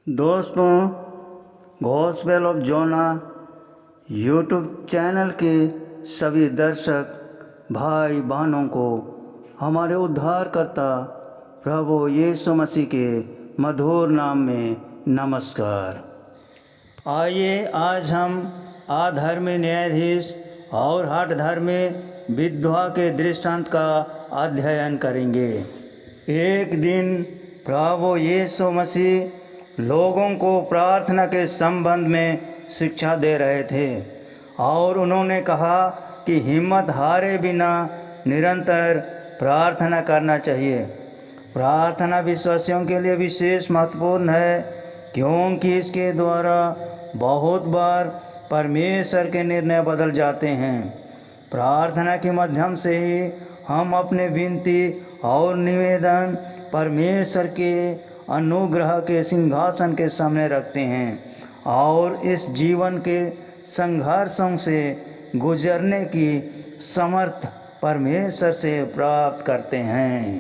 दोस्तों, gospel of Jonah YouTube channel के सभी दर्शक भाई बहनों को हमारे उद्धारकर्ता प्रभु यीशु मसीह के मधुर नाम में नमस्कार। आइए आज हम अधर्मी न्यायाधीश और हठधर्मी विधवा के दृष्टांत का अध्ययन करेंगे। एक दिन प्रभु यीशु मसीह लोगों को प्रार्थना के संबंध में शिक्षा दे रहे थे और उन्होंने कहा कि हिम्मत हारे बिना निरंतर प्रार्थना करना चाहिए। प्रार्थना विश्वासियों के लिए विशेष महत्वपूर्ण है क्योंकि इसके द्वारा बहुत बार परमेश्वर के निर्णय बदल जाते हैं। प्रार्थना के माध्यम से ही हम अपने विनती और निवेदन परमेश्वर के अनुग्रह के सिंहासन के सामने रखते हैं और इस जीवन के संघर्षों से गुजरने की समर्थ परमेश्वर से प्राप्त करते हैं।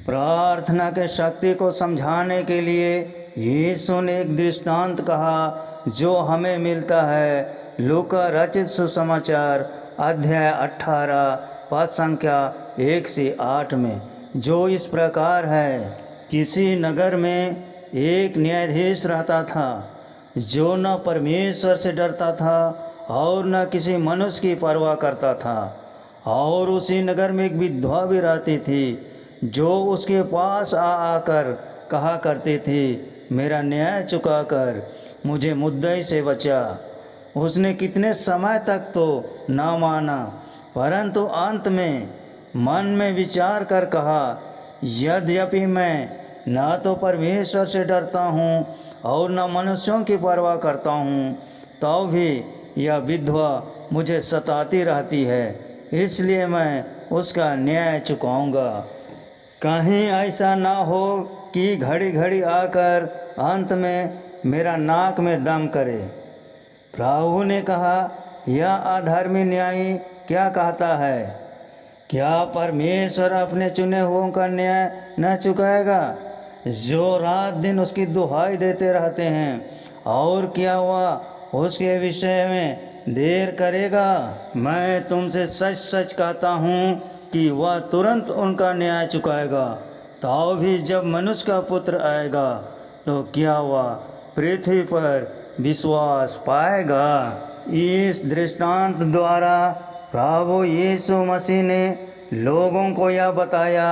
प्रार्थना के शक्ति को समझाने के लिए यीशु ने एक दृष्टांत कहा जो हमें मिलता है लूका रचित सुसमाचार अध्याय 18 पद संख्या 1 से 8 में, जो इस प्रकार है। किसी नगर में एक न्यायाधीश रहता था जो न परमेश्वर से डरता था और न किसी मनुष्य की परवाह करता था। और उसी नगर में एक विधवा भी रहती थी जो उसके पास आकर कहा करती थी, मेरा न्याय चुका कर मुझे मुद्दई से बचा। उसने कितने समय तक तो न माना, परंतु अंत में मन में विचार कर कहा, यद्यपि मैं न तो परमेश्वर से डरता हूँ और न मनुष्यों की परवाह करता हूँ, तो भी यह विधवा मुझे सताती रहती है, इसलिए मैं उसका न्याय चुकाऊँगा। कहीं ऐसा ना हो कि घड़ी घड़ी आकर अंत में मेरा नाक में दम करे। प्रभु ने कहा, यह अधर्मी न्यायी क्या कहता है? क्या परमेश्वर अपने चुने हुओं का न्याय न चुकाएगा जो रात दिन उसकी दुहाई देते रहते हैं? और क्या वह उसके विषय में देर करेगा? मैं तुमसे सच सच कहता हूँ कि वह तुरंत उनका न्याय चुकाएगा। तो भी जब मनुष्य का पुत्र आएगा तो क्या वह पृथ्वी पर विश्वास पाएगा? इस दृष्टांत द्वारा प्रभु यीशु मसीह ने लोगों को यह बताया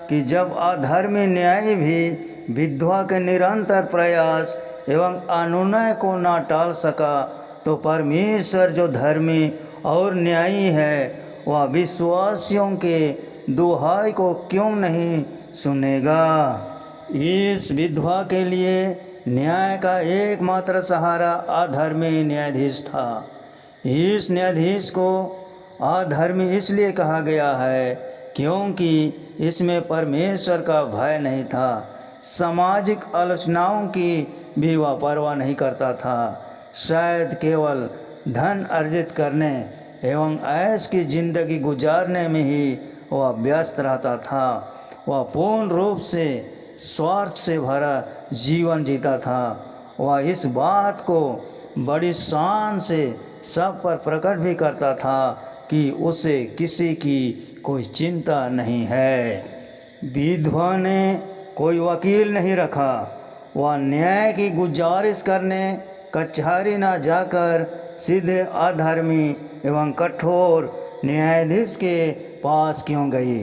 कि जब अधर्मी न्यायी भी विधवा के निरंतर प्रयास एवं अनुनय को न टाल सका, तो परमेश्वर जो धर्मी और न्यायी है वह विश्वासियों के दुहाई को क्यों नहीं सुनेगा। इस विधवा के लिए न्याय का एकमात्र सहारा अधर्मी न्यायाधीश था। इस न्यायाधीश को अधर्मी इसलिए कहा गया है क्योंकि इसमें परमेश्वर का भय नहीं था। सामाजिक आलोचनाओं की भी वह परवाह नहीं करता था। शायद केवल धन अर्जित करने एवं ऐश की जिंदगी गुजारने में ही वह व्यस्त रहता था। वह पूर्ण रूप से स्वार्थ से भरा जीवन जीता था। वह इस बात को बड़ी शान से सब पर प्रकट भी करता था कि उसे किसी की कोई चिंता नहीं है। विधवा ने कोई वकील नहीं रखा। वह न्याय की गुजारिश करने कचहरी न जाकर सीधे अधर्मी एवं कठोर न्यायाधीश के पास क्यों गई?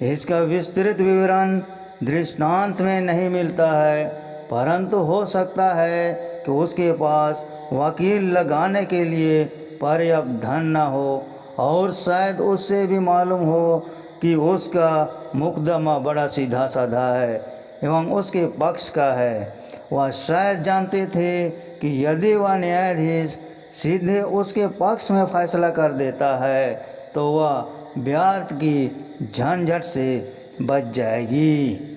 इसका विस्तृत विवरण दृष्टांत में नहीं मिलता है, परंतु हो सकता है कि उसके पास वकील लगाने के लिए पर्याप्त धन न हो और शायद उससे भी मालूम हो कि उसका मुकदमा बड़ा सीधा साधा है एवं उसके पक्ष का है। वह शायद जानते थे कि यदि वह न्यायाधीश सीधे उसके पक्ष में फैसला कर देता है तो वह व्यर्थ की झंझट से बच जाएगी।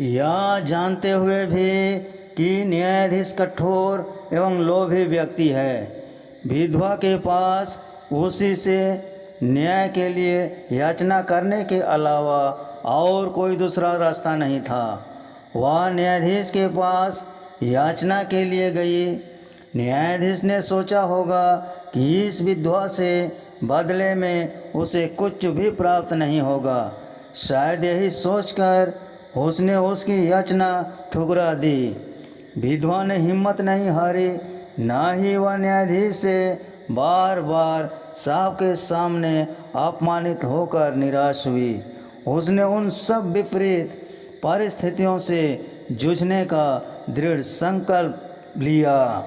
यह जानते हुए भी कि न्यायाधीश कठोर एवं लोभी व्यक्ति है, विधवा के पास उसी से न्याय के लिए याचना करने के अलावा और कोई दूसरा रास्ता नहीं था। वह न्यायाधीश के पास याचना के लिए गई। न्यायाधीश ने सोचा होगा कि इस विधवा से बदले में उसे कुछ भी प्राप्त नहीं होगा। शायद यही सोचकर उसने उसकी याचना ठुकरा दी। विधवा ने हिम्मत नहीं हारी, ना ही वह न्यायाधीश से बार बार साहब के सामने अपमानित होकर निराश हुई। उसने उन सब विपरीत परिस्थितियों से जूझने का दृढ़ संकल्प लिया।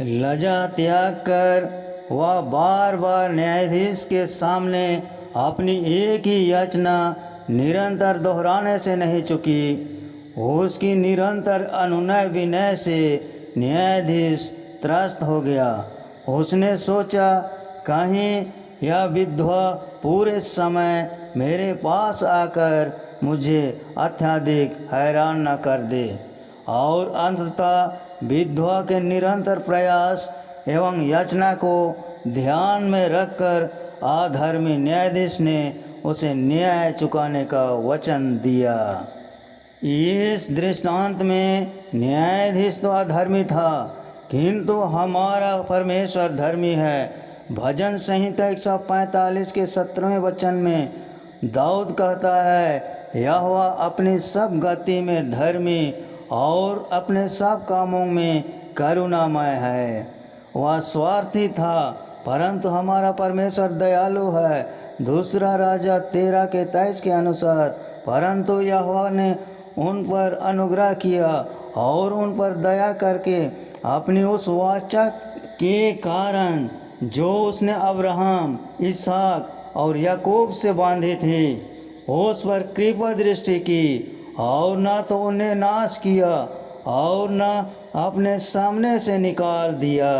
लज्जा त्याग कर वह बार बार न्यायाधीश के सामने अपनी एक ही याचना निरंतर दोहराने से नहीं चुकी। उसकी निरंतर अनुनय विनय से न्यायाधीश त्रस्त हो गया। उसने सोचा, कहीं यह विधवा पूरे समय मेरे पास आकर मुझे अत्यधिक हैरान न कर दे। और अंततः विधवा के निरंतर प्रयास एवं याचना को ध्यान में रखकर अधर्मी न्यायाधीश ने उसे न्याय चुकाने का वचन दिया। इस दृष्टांत में न्यायाधीश तो अधर्मी था, किंतु हमारा परमेश्वर धर्मी है। भजन संहिता 145 के 17वें वचन में दाऊद कहता है, यहोवा अपनी सब गति में धर्मी और अपने सब कामों में करुणामय है। वह स्वार्थी था, परंतु हमारा परमेश्वर दयालु है। दूसरा राजा 13 के 23 के अनुसार, परंतु यहोवा ने उन पर अनुग्रह किया और उन पर दया करके अपनी उस वाचा के कारण जो उसने अब्राहम, इसहाक और याकूब से बांधी थी, उस पर कृपा दृष्टि की और न तो उन्हें नाश किया और न अपने सामने से निकाल दिया।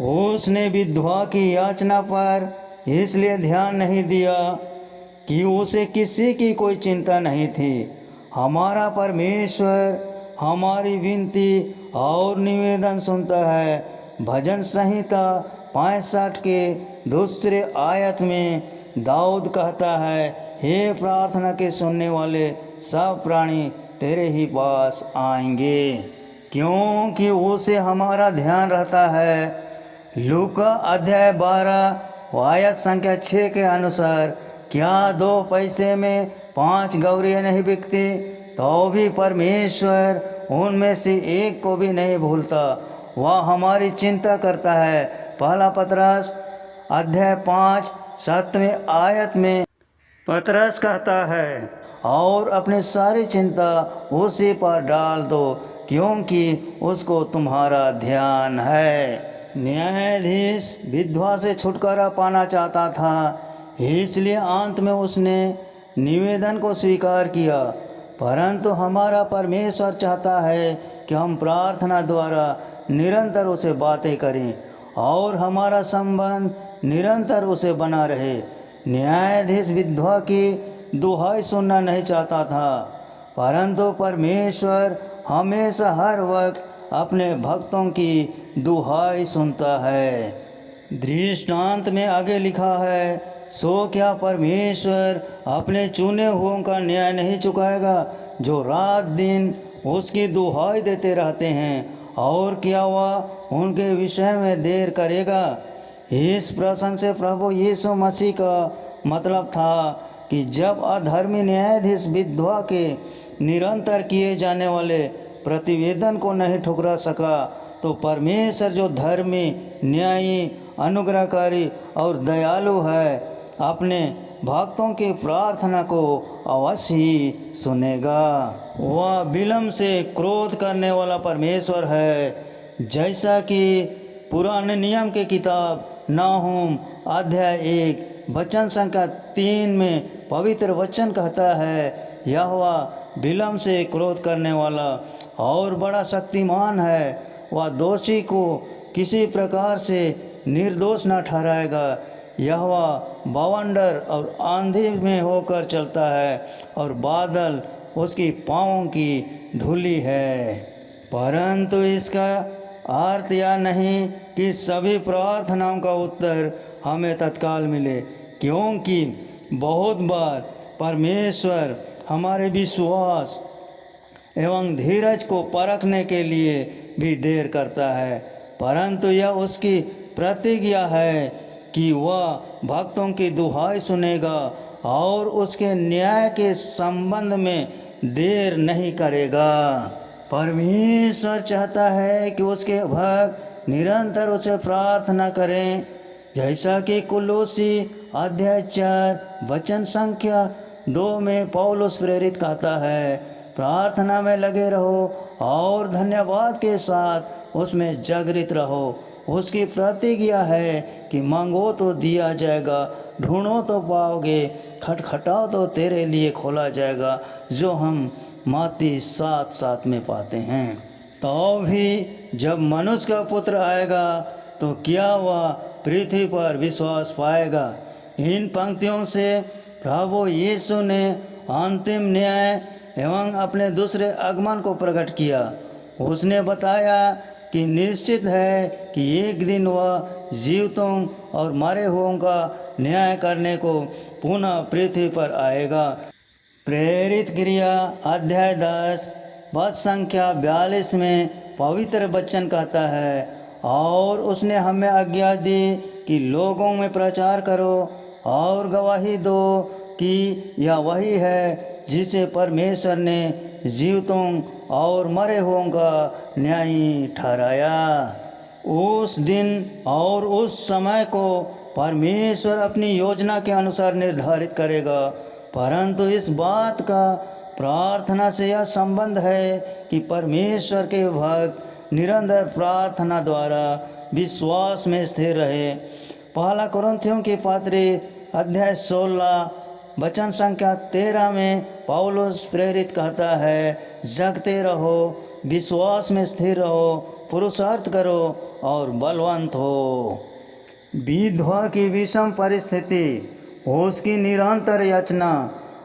उसने विधवा की याचना पर इसलिए ध्यान नहीं दिया कि उसे किसी की कोई चिंता नहीं थी। हमारा परमेश्वर हमारी विनती और निवेदन सुनता है। भजन संहिता 65 के दूसरे आयत में दाऊद कहता है, हे प्रार्थना के सुनने वाले सब प्राणी तेरे ही पास आएंगे, क्योंकि उसे हमारा ध्यान रहता है। लूका अध्याय 12 आयत संख्या 6 के अनुसार, क्या 2 पैसे में 5 गौरियाँ नहीं बिकती? तो भी परमेश्वर उनमें से एक को भी नहीं भूलता। वह हमारी चिंता करता है। पहला पतरस अध्याय 5 7वें आयत में पतरस कहता है, और अपनी सारी चिंता उसी पर डाल दो, क्योंकि उसको तुम्हारा ध्यान है। न्यायाधीश विधवा से छुटकारा पाना चाहता था, इसलिए अंत में उसने निवेदन को स्वीकार किया। परंतु हमारा परमेश्वर चाहता है कि हम प्रार्थना द्वारा निरंतर उसे बातें करें और हमारा संबंध निरंतर उसे बना रहे। न्यायाधीश विधवा की दुहाई सुनना नहीं चाहता था, परंतु परमेश्वर हमेशा हर वक्त अपने भक्तों की दुहाई सुनता है। दृष्टांत में आगे लिखा है, सो क्या परमेश्वर अपने चुने हुओं का न्याय नहीं चुकाएगा, जो रात दिन उसकी दुहाई देते रहते हैं? और क्या वह उनके विषय में देर करेगा? इस प्रश्न से प्रभु यीशु मसीह का मतलब था कि जब अधर्मी न्यायाधीश विधवा के निरंतर किए जाने वाले प्रतिवेदन को नहीं ठुकरा सका, तो परमेश्वर जो धर्मी, न्यायी, अनुग्रहकारी और दयालु है, अपने भक्तों की प्रार्थना को अवश्य ही सुनेगा। वह विलम्ब से क्रोध करने वाला परमेश्वर है, जैसा कि पुराने नियम की किताब नाहूम अध्याय 1 वचन संख्या 3 में पवित्र वचन कहता है, यहोवा विलम्ब से क्रोध करने वाला और बड़ा शक्तिमान है। वह दोषी को किसी प्रकार से निर्दोष न ठहराएगा। यहोवा बवंडर और आंधी में होकर चलता है और बादल उसकी पाँवों की धूलि है। परंतु इसका अर्थ यह नहीं कि सभी प्रार्थनाओं का उत्तर हमें तत्काल मिले, क्योंकि बहुत बार परमेश्वर हमारे विश्वास एवं धीरज को परखने के लिए भी देर करता है, परंतु यह उसकी प्रतिज्ञा है कि वह भक्तों की दुहाई सुनेगा और उसके न्याय के संबंध में देर नहीं करेगा। परमेश्वर चाहता है कि उसके भक्त निरंतर उसे प्रार्थना करें, जैसा कि कुलोसी अध्याय 4 वचन संख्या 2 में पौलुस प्रेरित कहता है, प्रार्थना में लगे रहो और धन्यवाद के साथ उसमें जागृत रहो। उसकी प्रतिज्ञा है कि मांगो तो दिया जाएगा, ढूंढो तो पाओगे, खटखटाओ तो तेरे लिए खोला जाएगा, जो हम मत्ती 7:7 में पाते हैं। तो भी जब मनुष्य का पुत्र आएगा तो क्या वह पृथ्वी पर विश्वास पाएगा। इन पंक्तियों से प्रभु यीशु ने अंतिम न्याय एवं अपने दूसरे आगमन को प्रकट किया। उसने बताया कि निश्चित है कि एक दिन वह जीवितों और मरे हुओं का न्याय करने को पुनः पृथ्वी पर आएगा। प्रेरित क्रिया अध्याय 10 पद संख्या 42 में पवित्र वचन कहता है, और उसने हमें आज्ञा दी कि लोगों में प्रचार करो और गवाही दो कि यह वही है जिसे परमेश्वर ने जीवितों और मरे हुओं का न्यायी ठहराया। उस दिन और उस समय को परमेश्वर अपनी योजना के अनुसार निर्धारित करेगा, परंतु इस बात का प्रार्थना से यह संबंध है कि परमेश्वर के भक्त निरंतर प्रार्थना द्वारा विश्वास में स्थिर रहे। पहला कुरिन्थियों के पत्री अध्याय 16 वचन संख्या 13 में पौलुस प्रेरित कहता है, जगते रहो, विश्वास में स्थिर रहो, पुरुषार्थ करो और बलवंत हो। विधवा की विषम परिस्थिति, उसकी निरंतर याचना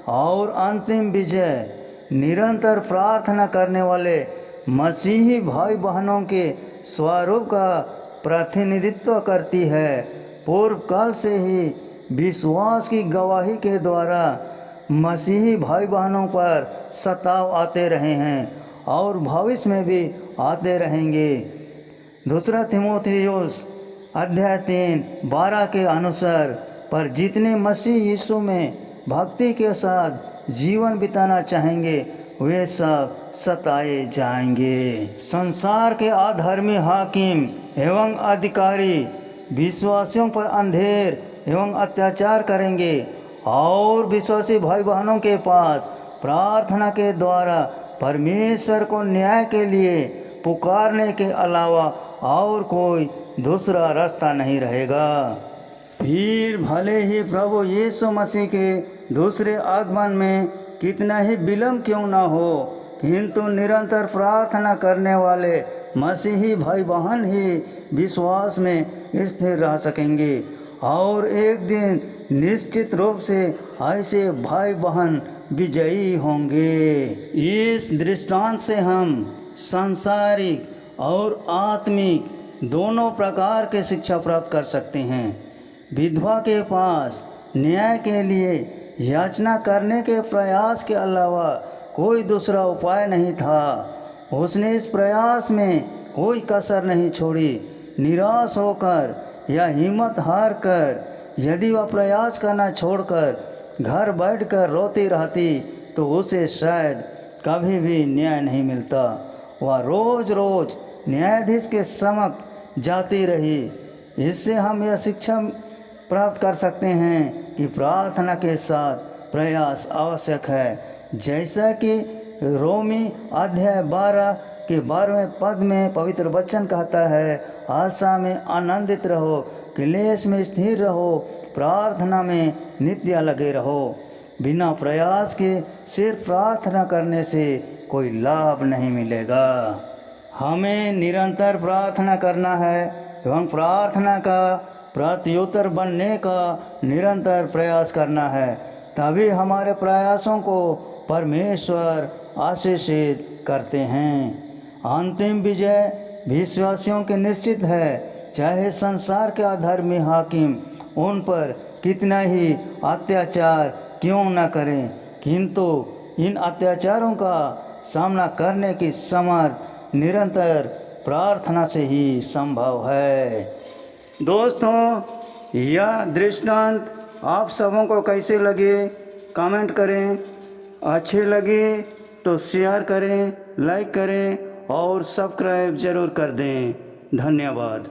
और अंतिम विजय निरंतर प्रार्थना करने वाले मसीही भाई बहनों के स्वरूप का प्रतिनिधित्व करती है। पूर्व काल से ही विश्वास की गवाही के द्वारा मसीही भाई बहनों पर सताव आते रहे हैं और भविष्य में भी आते रहेंगे। दूसरा तीमुथियुस अध्याय 3:12 के अनुसार, पर जितने मसीह यीशु में भक्ति के साथ जीवन बिताना चाहेंगे वे सब सताए जाएंगे। संसार के अधर्मी हाकिम एवं अधिकारी विश्वासियों पर अंधेर एवं अत्याचार करेंगे और विश्वासी भाई बहनों के पास प्रार्थना के द्वारा परमेश्वर को न्याय के लिए पुकारने के अलावा और कोई दूसरा रास्ता नहीं रहेगा। फिर भले ही प्रभु यीशु मसीह के दूसरे आगमन में कितना ही विलंब क्यों न हो, किंतु निरंतर प्रार्थना करने वाले मसीही भाई बहन ही विश्वास में स्थिर रह सकेंगे और एक दिन निश्चित रूप से ऐसे भाई बहन विजयी होंगे। इस दृष्टांत से हम सांसारिक और आत्मिक दोनों प्रकार के शिक्षा प्राप्त कर सकते हैं। विधवा के पास न्याय के लिए याचना करने के प्रयास के अलावा कोई दूसरा उपाय नहीं था। उसने इस प्रयास में कोई कसर नहीं छोड़ी। निराश होकर या हिम्मत हार कर यदि वह प्रयास करना छोड़कर घर बैठकर रोती रहती तो उसे शायद कभी भी न्याय नहीं मिलता। वह रोज रोज न्यायाधीश के समक्ष जाती रही। इससे हम यह शिक्षा प्राप्त कर सकते हैं कि प्रार्थना के साथ प्रयास आवश्यक है, जैसा कि रोमी अध्याय 12 के 12वें पद में पवित्र वचन कहता है, आशा में आनंदित रहो, क्लेश में स्थिर रहो, प्रार्थना में नित्य लगे रहो। बिना प्रयास के सिर्फ प्रार्थना करने से कोई लाभ नहीं मिलेगा। हमें निरंतर प्रार्थना करना है एवं प्रार्थना का प्रत्युत्तर बनने का निरंतर प्रयास करना है, तभी हमारे प्रयासों को परमेश्वर आशीषित करते हैं। अंतिम विजय विश्वासियों के निश्चित है, चाहे संसार के अधर्मी हाकिम उन पर कितना ही अत्याचार क्यों न करें, किंतु इन अत्याचारों का सामना करने की समर्थ निरंतर प्रार्थना से ही संभव है। दोस्तों, यह दृष्टांत आप सबों को कैसे लगे कमेंट करें। अच्छे लगे तो शेयर करें, लाइक करें और सब्सक्राइब ज़रूर कर दें। धन्यवाद।